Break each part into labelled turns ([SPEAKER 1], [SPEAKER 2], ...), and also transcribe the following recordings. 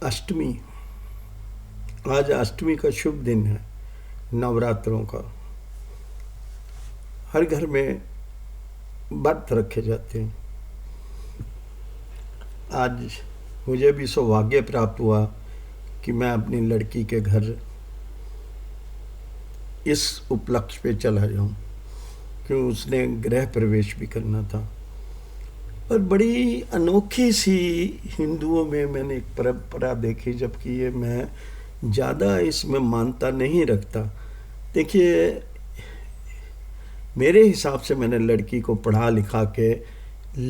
[SPEAKER 1] अष्टमी, आज अष्टमी का शुभ दिन है, नवरात्रों का। हर घर में व्रत रखे जाते हैं। आज मुझे भी सौभाग्य प्राप्त हुआ कि मैं अपनी लड़की के घर इस उपलक्ष्य पे चला जाऊं, क्योंकि उसने गृह प्रवेश भी करना था। और बड़ी अनोखी सी हिंदुओं में मैंने एक परंपरा देखी, जबकि ये मैं ज़्यादा इसमें मानता नहीं रखता। देखिए, मेरे हिसाब से मैंने लड़की को पढ़ा लिखा के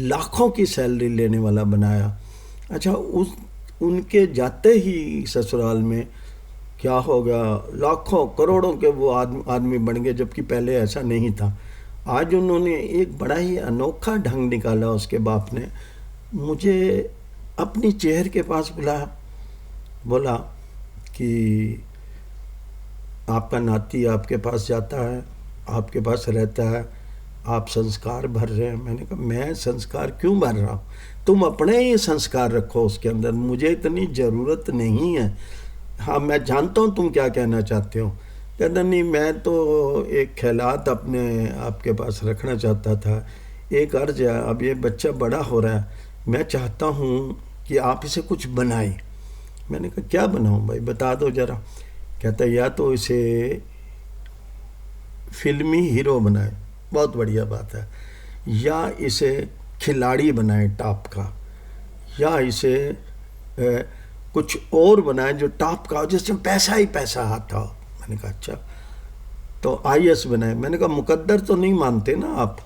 [SPEAKER 1] लाखों की सैलरी लेने वाला बनाया। अच्छा, उनके जाते ही ससुराल में क्या हो गया, लाखों करोड़ों के वो आदमी बन गए, जबकि पहले ऐसा नहीं था। आज उन्होंने एक बड़ा ही अनोखा ढंग निकाला। उसके बाप ने मुझे अपनी चेहर के पास बुलाया, बोला कि आपका नाती आपके पास जाता है, आपके पास रहता है, आप संस्कार भर रहे हैं। मैंने कहा, मैं संस्कार क्यों भर रहा हूँ? तुम अपने ही संस्कार रखो उसके अंदर, मुझे इतनी ज़रूरत नहीं है। हाँ, मैं जानता हूँ तुम क्या कहना चाहते हो। कहता, नहीं, मैं तो एक ख्यालात अपने आपके पास रखना चाहता था। एक अर्ज है, अब ये बच्चा बड़ा हो रहा है, मैं चाहता हूँ कि आप इसे कुछ बनाएं। मैंने कहा, क्या बनाऊँ भाई, बता दो ज़रा। कहता, या तो इसे फिल्मी हीरो बनाए, बहुत बढ़िया बात है, या इसे खिलाड़ी बनाए टॉप का, या इसे कुछ और बनाए जो टॉप का हो, जिसमें पैसा ही पैसा आता हो। मैंने कहा, अच्छा, तो आईएएस बनाए। मैंने कहा, मुकद्दर तो नहीं मानते ना आप,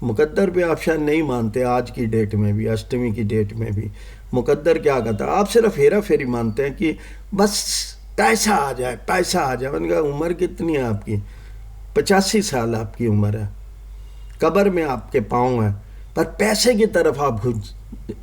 [SPEAKER 1] मुकद्दर पे आप शायद नहीं मानते। आज की डेट में भी, अष्टमी की डेट में भी मुकद्दर क्या कहता है? आप सिर्फ हेरा फेरी मानते हैं कि बस पैसा आ जाए, पैसा आ जाए। मैंने कहा, उम्र कितनी है आपकी? 85 साल आपकी उम्र है, कब्र में आपके पाँव हैं, पर पैसे की तरफ आप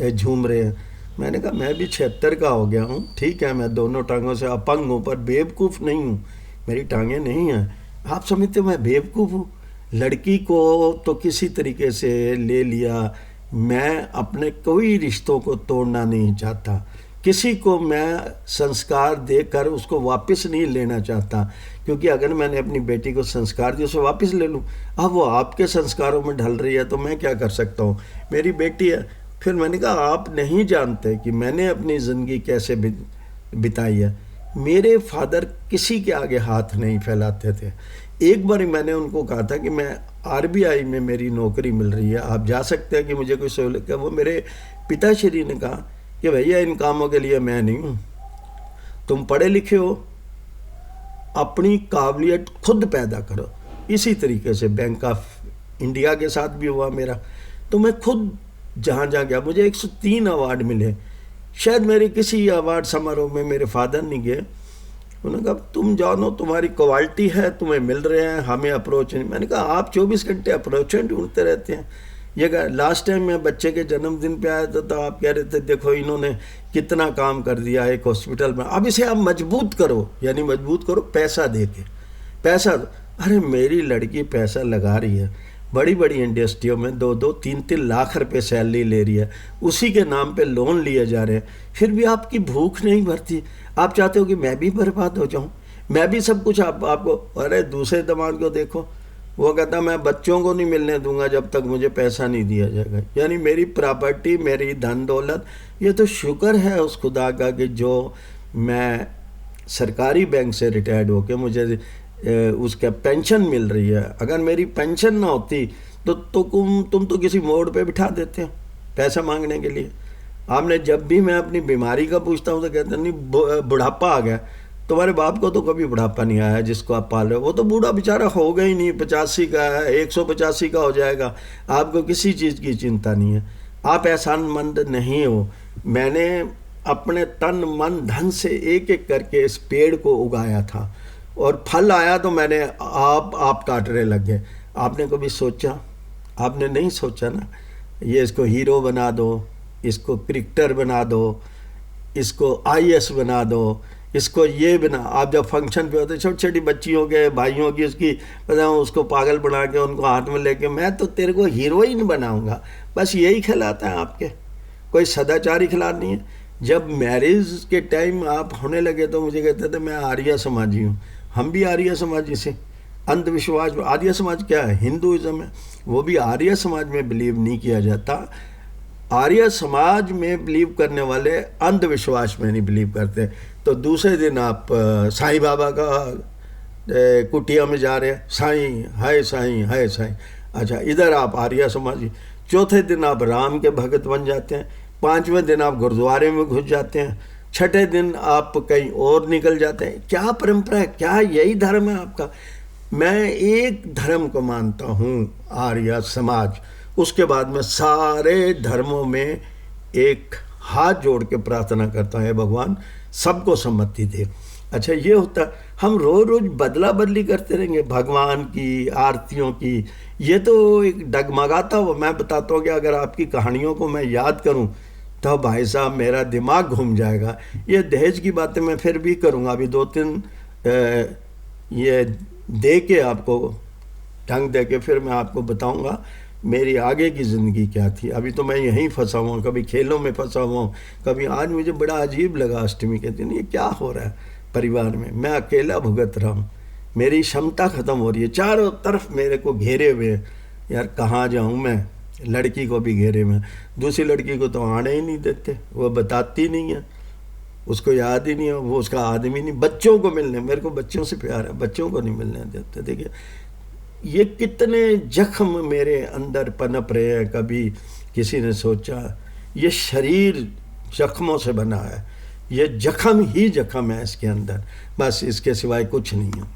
[SPEAKER 1] झूम रहे हैं। मैंने कहा, मैं भी 76 का हो गया हूँ, ठीक है, मैं दोनों टांगों से अपंग हूँ, पर बेवकूफ़ नहीं हूँ, मेरी टांगें नहीं हैं। आप समझते मैं बेवकूफ़ हूँ? लड़की को तो किसी तरीके से ले लिया। मैं अपने कोई रिश्तों को तोड़ना नहीं चाहता, किसी को मैं संस्कार देकर उसको वापस नहीं लेना चाहता, क्योंकि अगर मैंने अपनी बेटी को संस्कार दिया, उसे वापस ले लूँ, अब वो आपके संस्कारों में ढल रही है, तो मैं क्या कर सकता हूँ? मेरी बेटी है। फिर मैंने कहा, आप नहीं जानते कि मैंने अपनी ज़िंदगी कैसे बिताई है। मेरे फादर किसी के आगे हाथ नहीं फैलाते थे। एक बार मैंने उनको कहा था कि मैं आरबीआई में मेरी नौकरी मिल रही है, आप जा सकते हैं कि मुझे कोई सहूलियत है। वो मेरे पिताश्री ने कहा कि भैया, इन कामों के लिए मैं नहीं हूँ, तुम पढ़े लिखे हो, अपनी काबिलियत खुद पैदा करो। इसी तरीके से बैंक ऑफ इंडिया के साथ भी हुआ मेरा। तो मैं खुद जहाँ जहाँ गया, मुझे 103 अवार्ड मिले। शायद मेरे किसी अवार्ड समारोह में मेरे फादर नहीं गए। उन्होंने कहा, तुम जानो, तुम्हारी क्वालिटी है, तुम्हें मिल रहे हैं, हमें अप्रोच नहीं। मैंने कहा, आप 24 घंटे अप्रोच ढूंढते रहते हैं। ये कहा, लास्ट टाइम मैं बच्चे के जन्मदिन पे आया था, तो आप कह रहे थे, देखो इन्होंने कितना काम कर दिया एक हॉस्पिटल में, अब इसे आप मजबूत करो, यानी मजबूत करो पैसा दे के। पैसा, अरे मेरी लड़की पैसा लगा रही है, बड़ी बड़ी इंडस्ट्रियों में 2-2, 3-3 लाख रुपए सैलरी ले रही है, उसी के नाम पे लोन लिए जा रहे हैं, फिर भी आपकी भूख नहीं भरती। आप चाहते हो कि मैं भी बर्बाद हो जाऊं, मैं भी सब कुछ आपको। अरे दूसरे दामाद को देखो, वो कहता, मैं बच्चों को नहीं मिलने दूंगा जब तक मुझे पैसा नहीं दिया जाएगा। यानी मेरी प्रॉपर्टी, मेरी धन दौलत, ये तो शुक्र है उस खुदा का कि जो मैं सरकारी बैंक से रिटायर्ड होकर मुझे उसका पेंशन मिल रही है। अगर मेरी पेंशन ना होती तो तुम तो किसी मोड़ पे बिठा देते हो पैसा मांगने के लिए। आपने जब भी मैं अपनी बीमारी का पूछता हूँ तो कहते नहीं, बुढ़ापा आ गया। तुम्हारे बाप को तो कभी बुढ़ापा नहीं आया जिसको आप पाल रहे हो, वो तो बूढ़ा बेचारा हो गया ही नहीं, 85 का है, 185 का हो जाएगा, आपको किसी चीज़ की चिंता नहीं है। आप एहसानमंद नहीं हो। मैंने अपने तन मन धन से एक एक करके इस पेड़ को उगाया था, और फल आया तो मैंने आप काटने लग गए। आपने कभी सोचा? आपने नहीं सोचा ना। ये इसको हीरो बना दो, इसको क्रिकेटर बना दो, इसको आईएएस बना दो, इसको ये बना। आप जब फंक्शन पे होते, छोटी छोटी बच्चियों के, भाइयों की, उसकी बताऊँ, उसको पागल बना के उनको हाथ में लेके, मैं तो तेरे को हीरोइन बनाऊंगा, बस यही खिलाता है आपके। कोई सदाचारी खिलाफ नहीं है। जब मैरिज के टाइम आप होने लगे तो मुझे कहते थे मैं आर्य समाजी हूँ। हम भी आर्य समाजी से अंधविश्वास, आर्य समाज क्या है? हिंदुइज्म है, वो भी आर्य समाज में बिलीव नहीं किया जाता। आर्य समाज में बिलीव करने वाले अंधविश्वास में नहीं बिलीव करते। तो दूसरे दिन आप साईं बाबा का कुटिया में जा रहे हैं, साईं हाय साईं हाय साईं। अच्छा, इधर आप आर्य समाजी। चौथे दिन आप राम के भगत बन जाते हैं। पांचवें दिन आप गुरुद्वारे में घुस जाते हैं। छठे दिन आप कहीं और निकल जाते हैं। क्या परंपरा है? क्या यही धर्म है आपका? मैं एक धर्म को मानता हूँ, आर्य समाज। उसके बाद मैं सारे धर्मों में एक हाथ जोड़ के प्रार्थना करता है, भगवान सबको सम्मति दे। अच्छा, ये होता है। हम रोज रोज बदला बदली करते रहेंगे भगवान की आरतियों की, ये तो एक डगमगाता हुआ। मैं बताता हूँ कि अगर आपकी कहानियों को मैं याद करूँ तो भाई साहब मेरा दिमाग घूम जाएगा। ये दहेज की बातें मैं फिर भी करूँगा, अभी 2-3 ये दे के आपको ढंग दे के फिर मैं आपको बताऊंगा मेरी आगे की ज़िंदगी क्या थी। अभी तो मैं यहीं फंसा हुआ हूँ, कभी खेलों में फंसा हुआ हूँ, कभी। आज मुझे बड़ा अजीब लगा अष्टमी के दिन, ये क्या हो रहा है परिवार में? मैं अकेला भुगत रहा हूँ, मेरी क्षमता ख़त्म हो रही है, चारों तरफ मेरे को घेरे हुए हैं। यार कहाँ जाऊँ मैं? लड़की को भी घेरे में, दूसरी लड़की को तो आने ही नहीं देते, वो बताती नहीं है, उसको याद ही नहीं है, वो उसका आदमी नहीं। बच्चों को मिलने, मेरे को बच्चों से प्यार है, बच्चों को नहीं मिलने देते। देखिए ये कितने जख्म मेरे अंदर पनप रहे हैं। कभी किसी ने सोचा ये शरीर जख्मों से बना है, ये जख्म ही जख्म है इसके अंदर, बस इसके सिवाय कुछ नहीं है।